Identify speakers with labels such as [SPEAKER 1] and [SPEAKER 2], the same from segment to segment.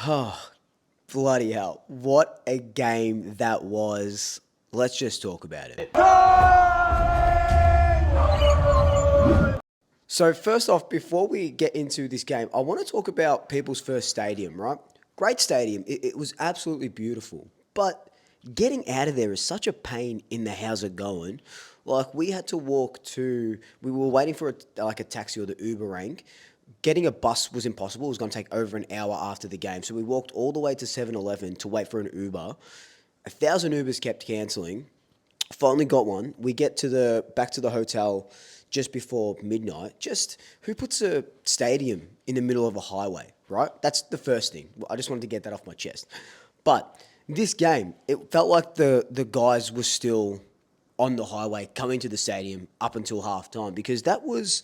[SPEAKER 1] Oh, bloody hell. What a game that was. Let's just talk about it. So, first off, before we get into this game, I want to talk about People's First Stadium, right? Great stadium. It was absolutely beautiful. But getting out of there is such a pain in the how's it going. Like, we had to walk to, we were waiting for a taxi or the Uber rank. Getting a bus was impossible. It was going to take over an hour after the game. So we walked all the way to 7-Eleven to wait for an Uber. 1,000 Ubers kept cancelling. Finally got one. We get to the back to the hotel just before midnight. Just who puts a stadium in the middle of a highway, right? That's the first thing. I just wanted to get that off my chest. But this game, it felt like the guys were still on the highway coming to the stadium up until halftime because that was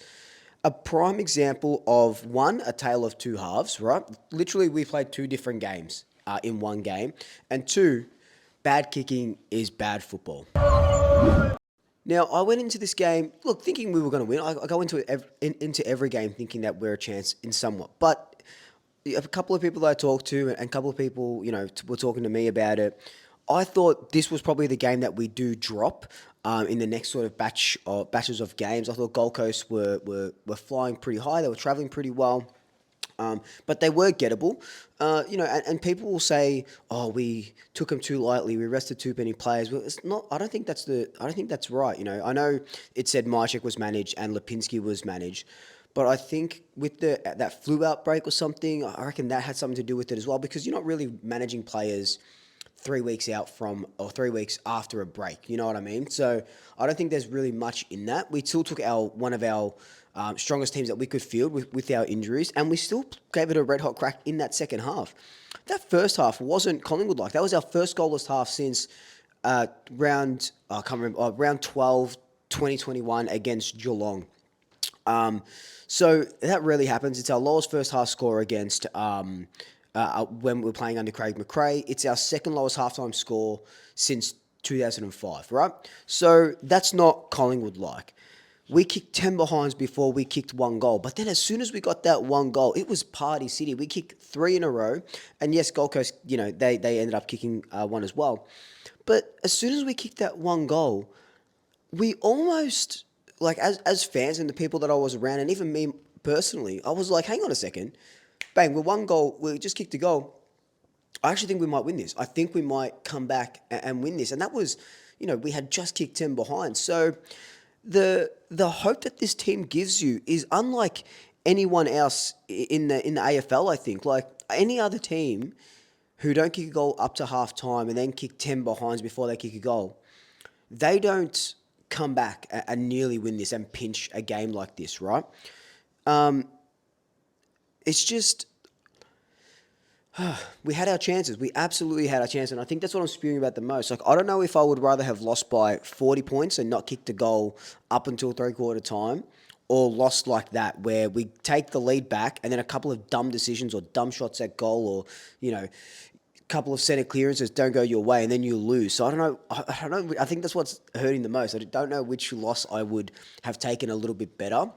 [SPEAKER 1] a prime example of one, a tale of two halves, right? Literally, we played two different games in one game, and two, bad kicking is bad football. Now, I went into this game, look, thinking we were going to win. I go into every game thinking that we're a chance in somewhat. But a couple of people that I talked to and a couple of people, were talking to me about it. I thought this was probably the game that we do drop in the next sort of batches of games. I thought Gold Coast were flying pretty high. They were traveling pretty well. But they were gettable, and people will say, "Oh, we took them too lightly. We rested too many players." Well, it's not. I don't think that's right. I know it said Majek was managed and Lipinski was managed, but I think with that flu outbreak or something, I reckon that had something to do with it as well because you're not really managing players 3 weeks out from or 3 weeks after a break. You know what I mean? So I don't think there's really much in that. We still took one of our strongest teams that we could field with our injuries, and we still gave it a red hot crack in that second half. That first half wasn't Collingwood like. That was our first goalless half since I can't remember, round 12, 2021 against Geelong. So that rarely happens. It's our lowest first half score against when we're playing under Craig McRae. It's our second lowest halftime score since 2005, right? So that's not Collingwood like. We kicked 10 behinds before we kicked one goal. But then as soon as we got that one goal, it was Party City. We kicked three in a row. And yes, Gold Coast, they ended up kicking one as well. But as soon as we kicked that one goal, we almost, like as fans and the people that I was around, and even me personally, I was like, hang on a second. Bang, we're one goal. We just kicked a goal. I actually think we might win this. I think we might come back and win this. And that was, we had just kicked 10 behind. So the hope that this team gives you is unlike anyone else in the AFL, I think. Like any other team who don't kick a goal up to half time and then kick 10 behinds before they kick a goal, they don't come back and nearly win this and pinch a game like this, right? It's just we had our chances. We absolutely had our chance, and I think that's what I'm spewing about the most. Like, I don't know if I would rather have lost by 40 points and not kicked a goal up until three-quarter time, or lost like that, where we take the lead back and then a couple of dumb decisions or dumb shots at goal or, a couple of centre clearances don't go your way and then you lose. So I don't know. I don't know. I think that's what's hurting the most. I don't know which loss I would have taken a little bit better,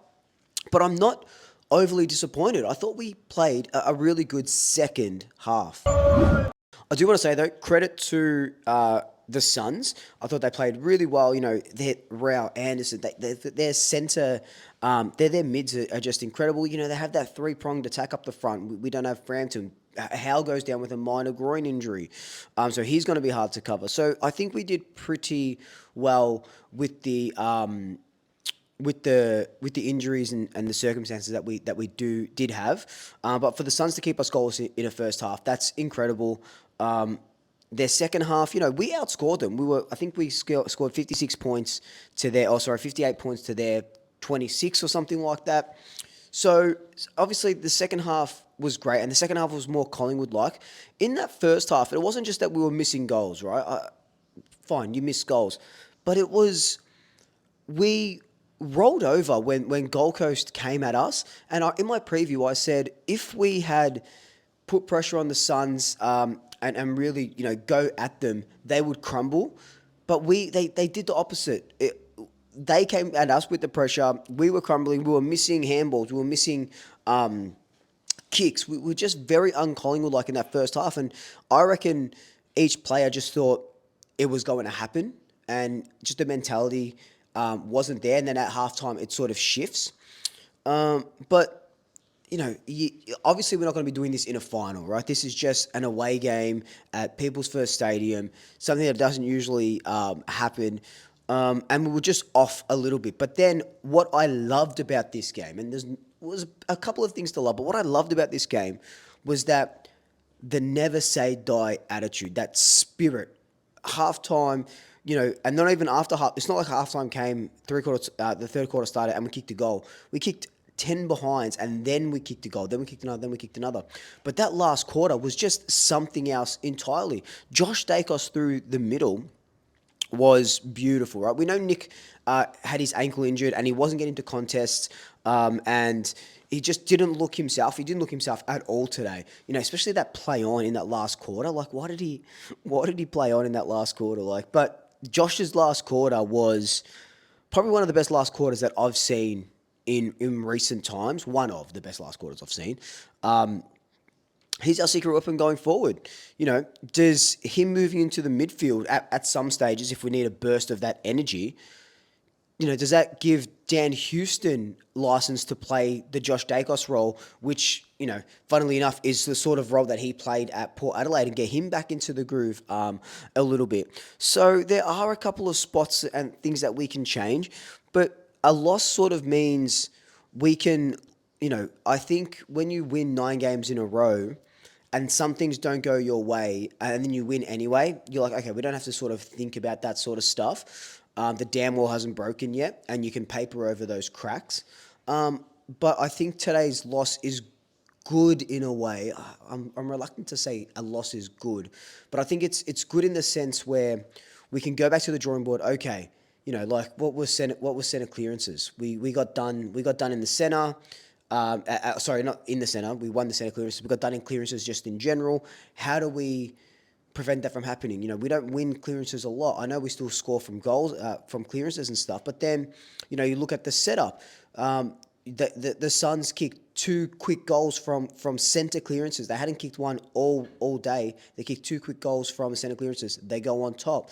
[SPEAKER 1] but I'm not overly disappointed. I thought we played a really good second half. I do want to say, though, credit to the Suns. I thought they played really well. Their Rao Anderson, their centre, their mids are just incredible. They have that three-pronged attack up the front. We don't have Frampton. Hal goes down with a minor groin injury. So he's going to be hard to cover. So I think we did pretty well with the injuries and the circumstances that we did have, but for the Suns to keep us goals in a first half, that's incredible. Their second half, we outscored them. I think we scored 56 points to 58 points to their 26 or something like that. So obviously the second half was great, and the second half was more Collingwood-like. In that first half, it wasn't just that we were missing goals, right? Fine, you missed goals, but it was we rolled over when Gold Coast came at us. And in my preview, I said if we had put pressure on the Suns and really go at them, they would crumble. But they did the opposite. They came at us with the pressure. We were crumbling. We were missing handballs. We were missing kicks. We were just very un-Collingwood like in that first half, and I reckon each player just thought it was going to happen, and just the mentality wasn't there. And then at halftime, it sort of shifts. But obviously we're not going to be doing this in a final, right? This is just an away game at People's First Stadium, something that doesn't usually happen. And we were just off a little bit. But then what I loved about this game, and there was a couple of things to love, but what I loved about this game was that the never say die attitude, that spirit. Halftime, and not even after half. It's not like halftime came three quarters. The third quarter started and we kicked a goal. We kicked 10 behinds and then we kicked a goal. Then we kicked another. Then we kicked another. But that last quarter was just something else entirely. Josh Dacos through the middle was beautiful, right? We know Nick had his ankle injured and he wasn't getting to contests, and he just didn't look himself. He didn't look himself at all today. Especially that play on in that last quarter. Like, why did he play on in that last quarter? Like, but Josh's last quarter was probably one of the best last quarters that I've seen in recent times. One of the best last quarters I've seen. He's our secret weapon going forward. Does him moving into the midfield at some stages, if we need a burst of that energy, does that give Dan Houston license to play the Josh Dacos role, which, funnily enough, is the sort of role that he played at Port Adelaide, and get him back into the groove a little bit? So there are a couple of spots and things that we can change, but a loss sort of means we can, I think when you win 9 games in a row, and some things don't go your way, and then you win anyway, you're like, okay, we don't have to sort of think about that sort of stuff. The dam wall hasn't broken yet, and you can paper over those cracks. But I think today's loss is good in a way. I'm reluctant to say a loss is good, but I think it's good in the sense where we can go back to the drawing board. Okay, like what was center clearances? We got done in the center. Sorry, not in the center. We won the center clearances. We got done in clearances just in general. How do we prevent that from happening? We don't win clearances a lot. I know we still score from goals, from clearances and stuff. But then, you look at the setup. The Suns kicked 2 quick goals from center clearances. They hadn't kicked one all day. They kicked 2 quick goals from center clearances. They go on top.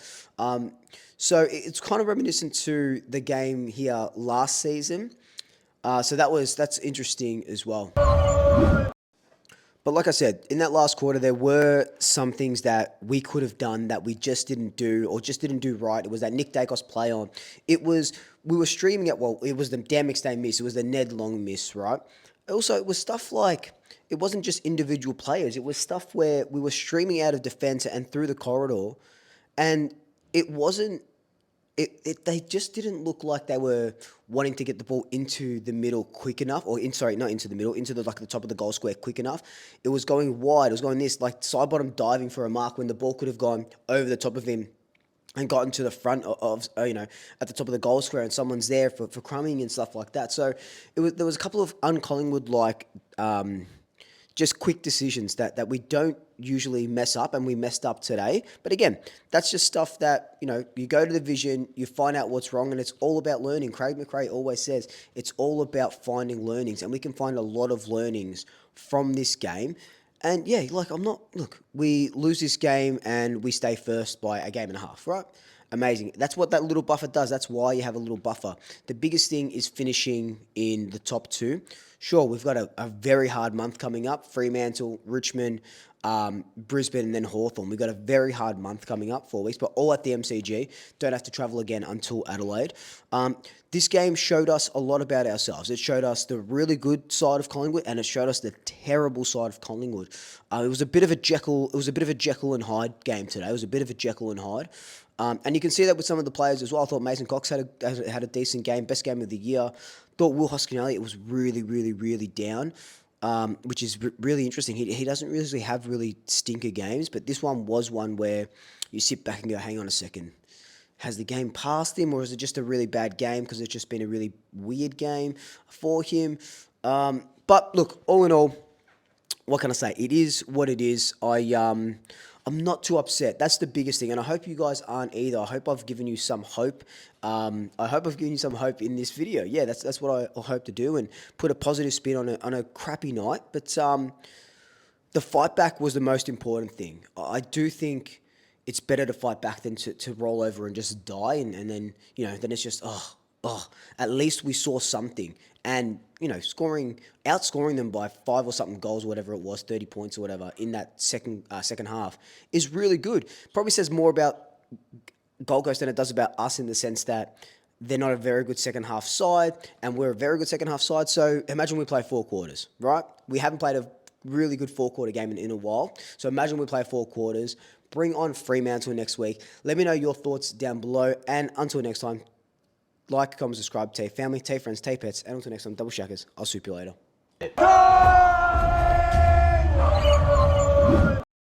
[SPEAKER 1] So it's kind of reminiscent to the game here last season. So that's interesting as well. But like I said, in that last quarter, there were some things that we could have done that we just didn't do, or just didn't do right. It was that Nick Dacos play on. We were streaming it. Well, it was the Dan McStay miss. It was the Ned Long miss, right? Also, it was stuff like, it wasn't just individual players. It was stuff where we were streaming out of defense and through the corridor, and it wasn't. They just didn't look like they were wanting to get the ball into the middle quick enough, not into the middle, into the top of the goal square quick enough. It was going wide. It was going this, like side bottom diving for a mark when the ball could have gone over the top of him and gotten to the front of at the top of the goal square, and someone's there for crumbing and stuff like that. So there was a couple of un-Collingwood like just quick decisions that we don't usually mess up, and we messed up today. But again, that's just stuff that, you go to the vision, you find out what's wrong, and it's all about learning. Craig McRae always says it's all about finding learnings, and we can find a lot of learnings from this game. And yeah, we lose this game and we stay first by a game and a half, right? Amazing. That's what that little buffer does. That's why you have a little buffer. The biggest thing is finishing in the top 2. Sure, we've got a very hard month coming up. Fremantle, Richmond, Brisbane, and then Hawthorn. We've got a very hard month coming up, 4 weeks, but all at the MCG. Don't have to travel again until Adelaide. This game showed us a lot about ourselves. It showed us the really good side of Collingwood, and it showed us the terrible side of Collingwood. It was a bit of a Jekyll and Hyde game today. It was a bit of a Jekyll and Hyde. And you can see that with some of the players as well. I thought Mason Cox had a decent game, best game of the year. Thought Will Hoskinelli was really, really, really down, which is really interesting. He doesn't really have really stinker games, but this one was one where you sit back and go, hang on a second. Has the game passed him, or is it just a really bad game because it's just been a really weird game for him? But look, all in all, what can I say? It is what it is. I'm not too upset. That's the biggest thing, and I hope you guys aren't either. I hope I've given you some hope. I hope I've given you some hope in this video. Yeah, that's what I hope to do, and put a positive spin on a crappy night. But the fight back was the most important thing. I do think it's better to fight back than to roll over and just die, and then then it's just at least we saw something. And outscoring them by 5 or something goals, whatever it was, 30 points or whatever in that second half is really good. Probably says more about Gold Coast than it does about us, in the sense that they're not a very good second half side, and we're a very good second half side. So imagine we play 4 quarters, right? We haven't played a really good 4-quarter game in a while. So imagine we play 4 quarters. Bring on Fremantle next week. Let me know your thoughts down below. And until next time, like, comment, subscribe, tell your family, tell your friends, tell your pets. And until next time, double shackers. I'll soup you later.